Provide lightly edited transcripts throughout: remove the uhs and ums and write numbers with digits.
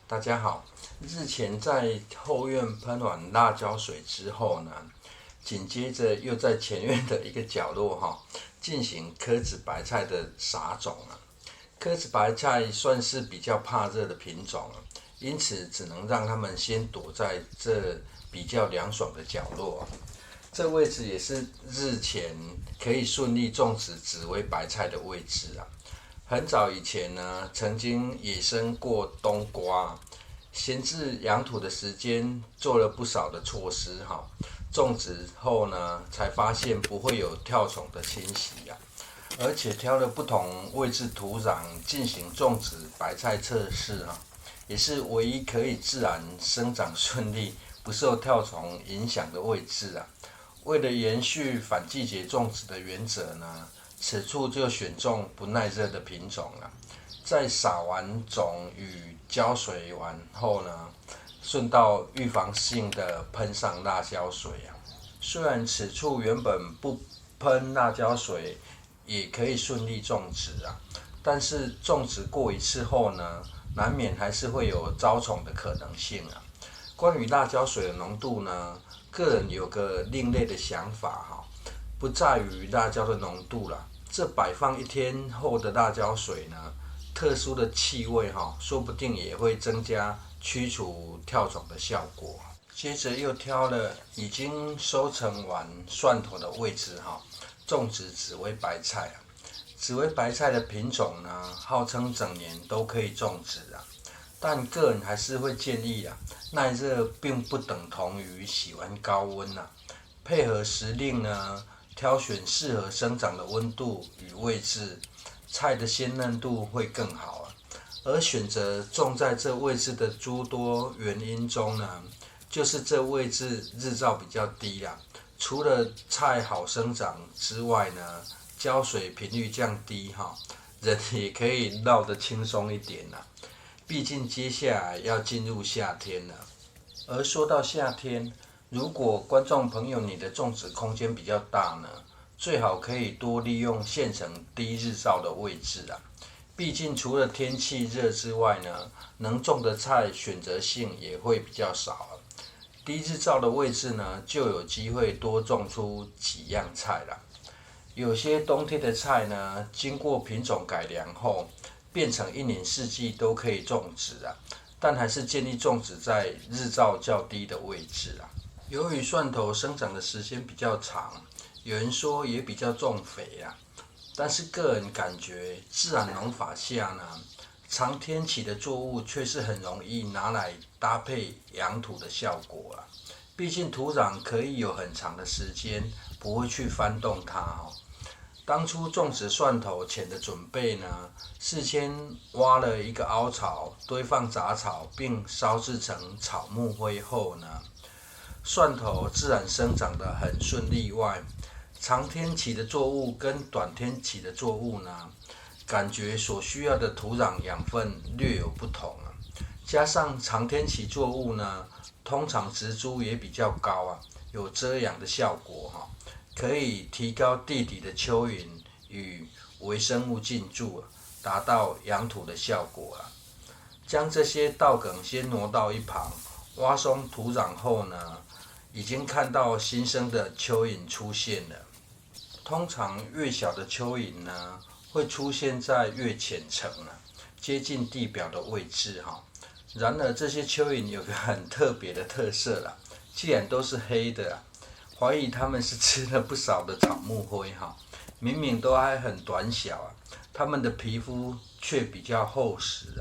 大家好，日前在后院喷完辣椒水之后呢，紧接着又在前院的一个角落进行柯子白菜的撒种了。柯子白菜算是比较怕热的品种了，因此只能让它们先躲在这比较凉爽的角落。这位置也是日前可以顺利种植紫薇白菜的位置啊。很早以前呢，曾经野生过冬瓜，闲置养土的时间做了不少的措施种植后呢，才发现不会有跳虫的侵袭而且挑了不同位置土壤进行种植白菜测试也是唯一可以自然生长顺利、不受跳虫影响的位置为了延续反季节种植的原则呢，此处就选中不耐热的品种在撒完种与浇水完后呢，顺道预防性的喷上辣椒水虽然此处原本不喷辣椒水也可以顺利种植但是种植过一次后呢，难免还是会有招虫的可能性关于辣椒水的浓度呢，个人有个另类的想法不在于辣椒的浓度啦，这摆放一天后的辣椒水呢，特殊的气味说不定也会增加驱除跳虫的效果。接着又挑了已经收成完蒜头的位置种植紫薇白菜紫薇白菜的品种呢，号称整年都可以种植但个人还是会建议耐热并不等同于喜欢高温配合时令呢，挑选适合生长的温度与位置，菜的鲜嫩度会更好而选择种在这位置的诸多原因中呢，就是这位置日照比较低除了菜好生长之外呢，浇水频率降低人也可以绕得轻松一点毕竟接下来要进入夏天了。而说到夏天，如果观众朋友你的种植空间比较大呢，最好可以多利用现成低日照的位置毕竟除了天气热之外呢，能种的菜选择性也会比较少低日照的位置呢，就有机会多种出几样菜有些冬天的菜呢，经过品种改良后，变成一年四季都可以种植但还是建议种植在日照较低的位置由于蒜头生长的时间比较长，有人说也比较重肥但是个人感觉自然农法下呢，长天期的作物却是很容易拿来搭配养土的效果毕竟土壤可以有很长的时间不会去翻动它当初种植蒜头前的准备呢，事先挖了一个凹槽，堆放杂草，并烧制成草木灰后呢，蒜头自然生长得很顺利外，长天期的作物跟短天期的作物呢，感觉所需要的土壤养分略有不同加上长天期作物呢，通常植株也比较高有遮阳的效果可以提高地底的蚯蚓与微生物进驻达到养土的效果将这些稻梗先挪到一旁，挖松土壤后呢，已经看到新生的蚯蚓出现了。通常越小的蚯蚓呢，会出现在越浅层接近地表的位置然而这些蚯蚓有个很特别的特色既然都是黑的怀疑它们是吃了不少的草木灰明明都还很短小它们的皮肤却比较厚实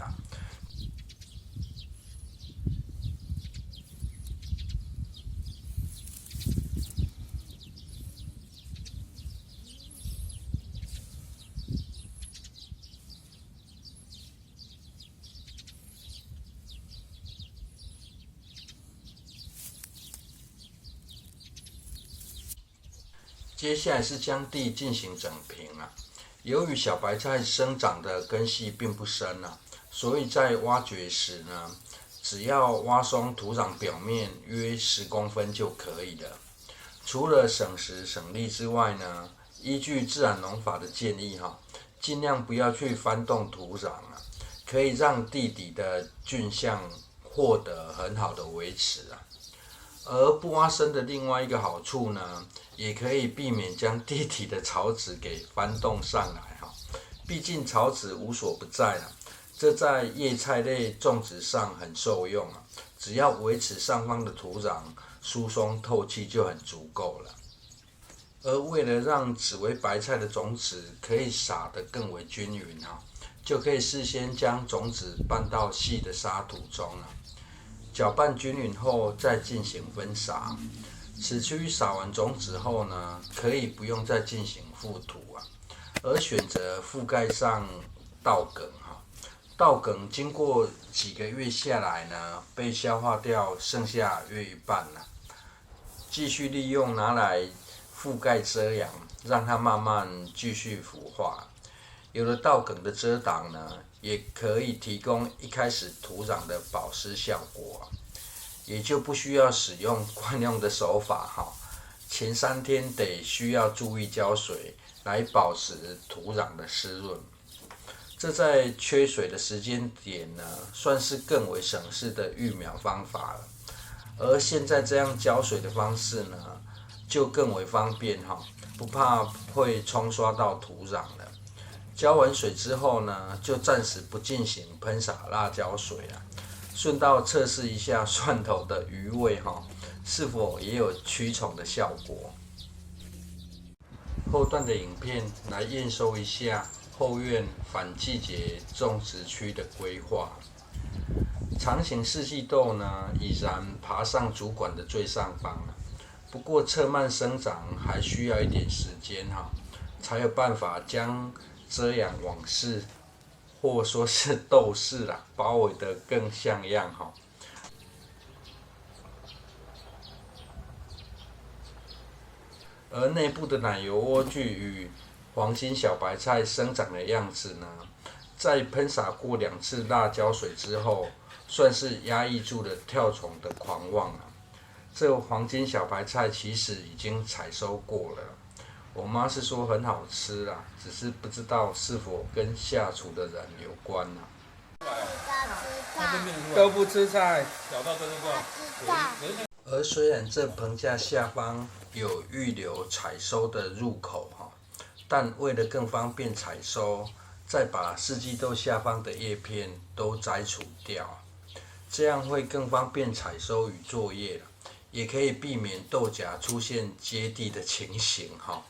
接下来是将地进行整平由于小白菜生长的根系并不深所以在挖掘时呢，只要挖松土壤表面约10公分就可以了。除了省时省力之外呢，依据自然农法的建议尽量不要去翻动土壤可以让地底的菌相获得很好的维持啊。而不挖深的另外一个好处呢，也可以避免将地底的草籽给翻动上来哈。毕竟草籽无所不在啊，这在叶菜类种植上很受用啊。只要维持上方的土壤疏松透气就很足够了。而为了让紫微白菜的种子可以撒得更为均匀哈，就可以事先将种子拌到细的沙土中了。搅拌均匀后再进行分撒。此区撒完种子后呢，可以不用再进行覆土啊，而选择覆盖上稻梗哈。稻梗经过几个月下来呢，被消化掉，剩下约一半了。继续利用拿来覆盖遮阳，让它慢慢继续腐化。有了稻梗的遮挡呢，也可以提供一开始土壤的保湿效果，也就不需要使用惯用的手法哈。前3天得需要注意浇水，来保持土壤的湿润。这在缺水的时间点呢，算是更为省事的育苗方法了。而现在这样浇水的方式呢，就更为方便哈，不怕会冲刷到土壤了。浇完水之后呢，就暂时不进行喷洒辣椒水了，顺道测试一下蒜头的余味哈，是否也有驱虫的效果。后段的影片来验收一下后院反季节种植区的规划。长形四季豆呢，已然爬上主管的最上方了，不过侧蔓生长还需要一点时间哈，才有办法将遮阳网室或说是豆室啦，包围得更像样哈。而内部的奶油莴苣与黄金小白菜生长的样子呢，在喷洒过2次辣椒水之后，算是压抑住了跳虫的狂妄了。这黄金小白菜其实已经采收过了，我妈是说很好吃啦，只是不知道是否跟下厨的人有关啦。都不吃菜，小到真的不而虽然这棚架下方有预留采收的入口哈，但为了更方便采收，再把四季豆下方的叶片都摘除掉，这样会更方便采收与作业，也可以避免豆荚出现接地的情形哈。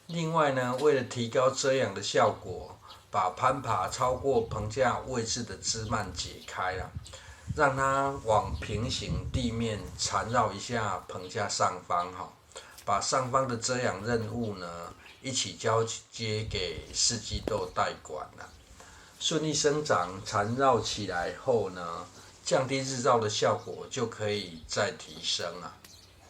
另外呢，为了提高遮阳的效果，把攀爬超过棚架位置的枝蔓解开了，让它往平行地面缠绕一下棚架上方哈，把上方的遮阳任务呢一起交接给四季豆代管了。顺利生长缠绕起来后呢，降低日照的效果就可以再提升了。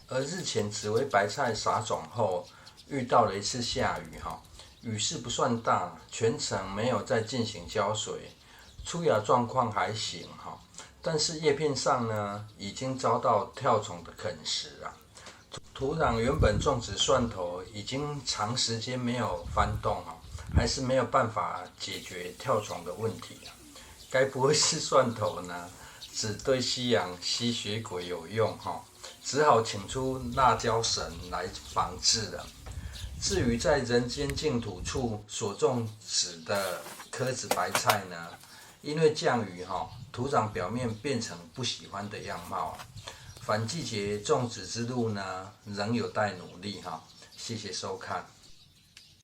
而日前紫微白菜撒种后，遇到了一次下雨哈，雨势不算大，全程没有再进行浇水，出芽状况还行哈，但是叶片上呢已经遭到跳虫的啃食啊。土壤原本种植蒜头已经长时间没有翻动哈，还是没有办法解决跳虫的问题啊。该不会是蒜头呢只对西洋吸血鬼有用哈？只好请出辣椒神来防治了。至于在人间净土处所种植的柯子白菜呢，因为降雨土壤表面变成不喜欢的样貌，反季节种植之路呢，仍有待努力哈。谢谢收看。